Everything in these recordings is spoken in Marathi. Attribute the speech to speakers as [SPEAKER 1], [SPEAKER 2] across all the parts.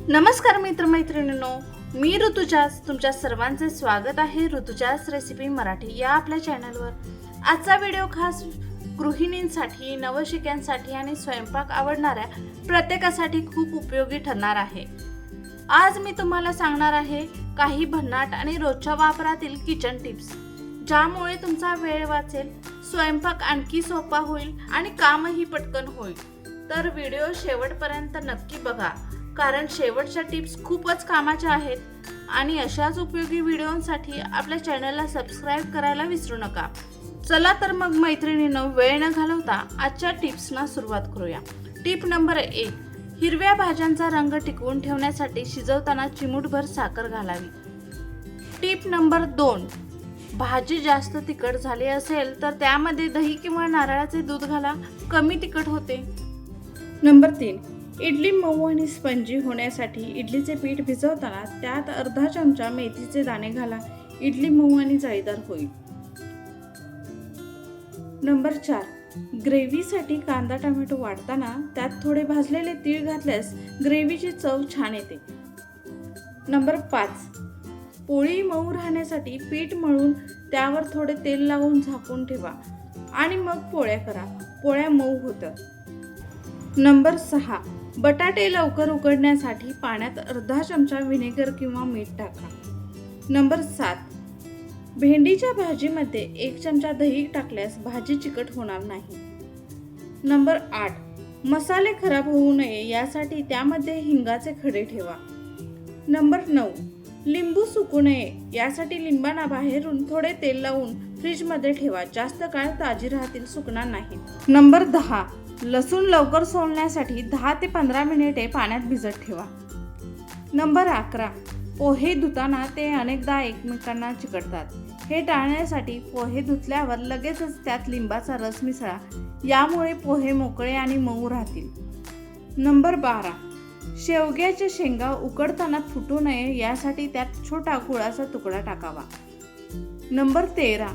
[SPEAKER 1] नमस्कार मित्रमैत्रिणींनो, मी ऋतुजास तुमच्या सर्वांचे स्वागत आहे ऋतुजास रेसिपी मराठी या आपल्या चॅनलवर। आजचा व्हिडिओ खास गृहिणींसाठी, नवशिक्यांसाठी आणि स्वयंपाक आवडणाऱ्या प्रत्येकासाठी खूप उपयोगी ठरणार आहे। आज मी तुम्हाला सांगणार आहे काही भन्नाट आणि रोजच्या वापरातील किचन टिप्स, ज्यामुळे तुमचा वेळ वाचेल, स्वयंपाक आणखी सोपा होईल आणि कामही पटकन होईल। तर व्हिडिओ शेवटपर्यंत नक्की बघा, कारण शेवटच्या टिप्स खूपच कामाच्या आहेत आणि अशाच उपयोगी व्हिडिओंसाठी आपल्या चॅनलला सबस्क्राईब करायला विसरू नका। चला तर मग मैत्रिणींनो, वेळ न घालवता आजच्या टिप्सना सुरुवात करूया। टिप नंबर 1, हिरव्या भाज्यांचा रंग टिकवून ठेवण्यासाठी शिजवताना चिमूटभर साखर घालावी। टिप नंबर 2, भाजी जास्त तिखट झाली असेल तर त्यामध्ये दही किंवा नारळाचे दूध घाला, कमी तिखट होते। नंबर 3, इडली मऊ आणि स्पंजी होण्यासाठी इडलीचे पीठ भिजवताना त्यात अर्धा चमचा मेथीचे दाणे घाला, इडली मऊ आणि जाळीदार होईल। नंबर 4, ग्रेव्हीसाठी कांदा टोमॅटो वाटताना त्यात थोडे भाजलेले तीळ घातल्यास ग्रेव्हीची चव छान येते। नंबर 5, पोळी मऊ राहण्यासाठी पीठ मळून त्यावर थोडे तेल लावून झाकून ठेवा आणि मग पोळ्या करा, पोळ्या मऊ होतात। नंबर 6, बटाटे लवकर उकडण्यासाठी पाण्यात अर्धा चमचा व्हिनेगर किंवा मीठ टाका। नंबर 7, भेंडीच्या भाजीमध्ये 1 चमचा दही टाकल्यास भाजी चिकट होणार नाही। नंबर 8, मसाले खराब होऊ नये यासाठी त्यामध्ये हिंगाचे खडे ठेवा। नंबर 9, लिंबू सुकू नये यासाठी लिंबांना बाहेरून थोडे तेल लावून फ्रीजमध्ये ठेवा, जास्त काळ ताजी राहतील, सुकणार नाही। नंबर 10, लसूण लवकर सोलण्यासाठी 10 ते 15 मिनिटे पाण्यात भिजत ठेवा। नंबर 11, पोहे धुताना ते अनेकदा एकमेकांना चिकटतात, हे टाळण्यासाठी पोहे धुतल्यावर लगेचच त्यात लिंबाचा रस मिसळा, यामुळे पोहे मोकळे आणि मऊ राहतील। नंबर 12, शेवग्याच्या शेंगा उकडताना फुटू नये यासाठी त्यात छोटा गुळाचा तुकडा टाकावा। नंबर 13,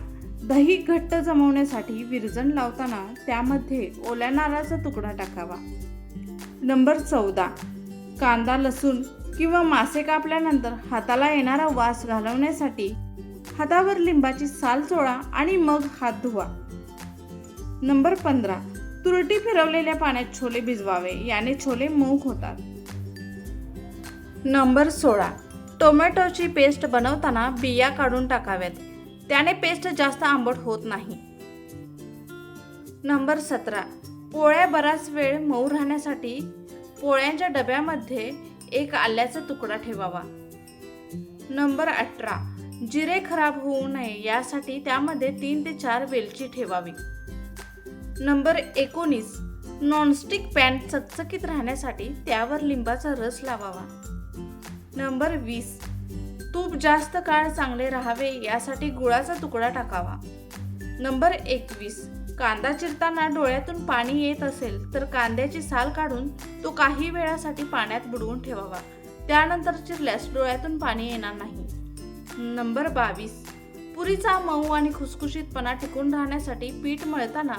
[SPEAKER 1] दही घट्ट जमवण्यासाठी विरजण लावताना त्यामध्ये ओल्या नारळाचा तुकडा टाकावा। नंबर 14, कांदा, लसूण किंवा मासे कापल्यानंतर हाताला येणारा वास घालवण्यासाठी हातावर लिंबाची साल चोळा आणि मग हात धुवा। नंबर 15, तुरटी फिरवलेल्या पाण्यात छोले भिजवावे, याने छोले मऊ होतात। नंबर 16, टोमॅटोची पेस्ट बनवताना बिया काढून टाकाव्यात, त्याने पेस्ट जास्त आंबट होत नाही। नंबर 17, पोळ्या बराच वेळ मऊ राहण्यासाठी पोळ्यांच्या डब्यामध्ये 1 आल्याचा तुकडा ठेवावा। नंबर 18, जिरे खराब होऊ नये यासाठी त्यामध्ये 3 ते 4 वेलची ठेवावी। नंबर 19, नॉनस्टिक पॅन चकचकीत राहण्यासाठी त्यावर लिंबाचा रस लावावा। नंबर 20, तूप जास्त काळ चांगले राहावे यासाठी गुळाचा तुकडा टाकावा। नंबर 21, कांदा चिरताना डोळ्यातून पाणी येत असेल तर कांद्याची साल काढून तो काही वेळासाठी पाण्यात बुडवून ठेवावा, त्यानंतर चिरल्यास डोळ्यातून पाणी येणार नाही। नंबर 22, पुरीचा मऊ आणि खुसखुशीतपणा टिकून राहण्यासाठी पीठ मळताना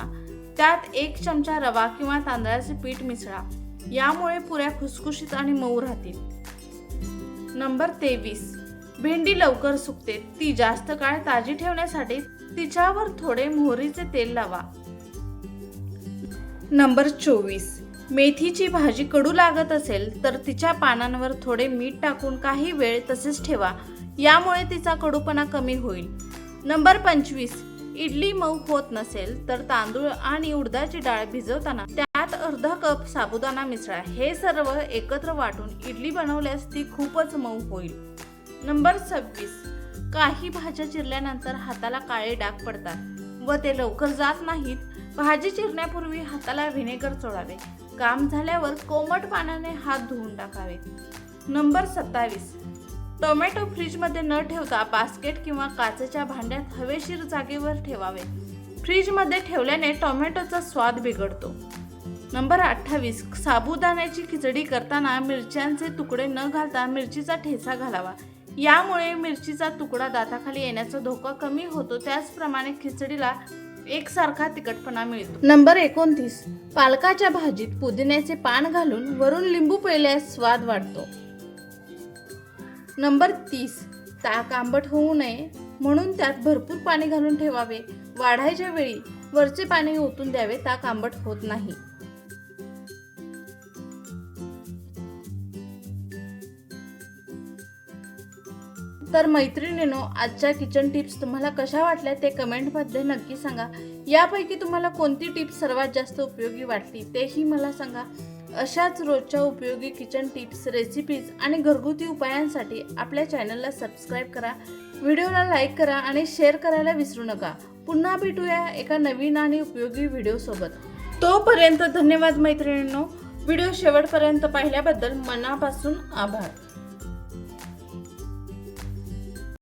[SPEAKER 1] त्यात 1 चमचा रवा किंवा तांदळाचे पीठ मिसळा, यामुळे पुऱ्या खुसखुशीत आणि मऊ राहतील। नंबर 23, भेंडी लवकर सुकते, ती जास्त काळ ताजी ठेवण्यासाठी तिच्यावर थोडे मोहरीचे तेल लावा। नंबर 24, मेथीची भाजी कडू लागत असेल तर तिच्या पानांवर थोडे मीठ टाकून काही वेळ तसेच ठेवा, यामुळे तिचा कडूपणा कमी होईल। नंबर 25, इडली मऊ होत नसेल तर तांदूळ आणि उडदाची डाळ भिजवताना त्यात अर्धा कप साबुदाणा मिसळा, हे सर्व एकत्र वाटून इडली बनवल्यास ती खूपच मऊ होईल। नंबर 26, काही भाज्या चिरल्यानंतर हाताला काळे डाग पडतात व ते लवकर जात नाहीत, भाजी चिरण्यापूर्वी हाताला व्हिनेगर चोळावे, काम झाल्यावर कोमट पाण्याने हात धुवून टाकावे। नंबर 27, टोमॅटो फ्रीजमध्ये न ठेवता बास्केट किंवा काचेच्या भांड्यात हवेशीर जागेवर ठेवावे, फ्रीजमध्ये ठेवल्याने टोमॅटोचा स्वाद बिघडतो। नंबर 28, साबुदाण्याची खिचडी करताना मिरच्यांचे तुकडे न घालता मिरचीचा ठेचा घालावा, यामुळे मिरचीचा तुकडा दाताखाली येण्याचा धोका कमी होतो, त्याचप्रमाणे खिचडीला एकसारखा तिखटपणा मिळतो। नंबर 29, पालकाच्या भाजीत पुदिन्याचे पान घालून वरून लिंबू पिळल्यास स्वाद वाढतो। नंबर 30, ताक आंबट होऊ नये म्हणून त्यात भरपूर पाणी घालून ठेवावे. वाढायच्या वेळी वरचे पाणी ओतून द्यावे, ताक आंबट होत नाही. तर मैत्रिणींनो, आजच्या किचन टिप्स तुम्हाला कशा वाटल्या ते कमेंटमध्ये नक्की सांगा. यापैकी तुम्हाला कोणती टिप्स सर्वात जास्त उपयोगी वाटली तेही मला सांगा. अशाच रोजच्या उपयोगी किचन टिप्स, रेसिपीज आणि घरगुती उपायांसाठी आपल्या चॅनलला सबस्क्राईब करा, व्हिडिओला लाईक करा आणि शेअर करायला विसरू नका. पुन्हा भेटूया एका नवीन आणि उपयोगी व्हिडिओसोबत. तोपर्यंत धन्यवाद मैत्रिणींनो. व्हिडिओ शेवटपर्यंत पाहिल्याबद्दल मनापासून आभार.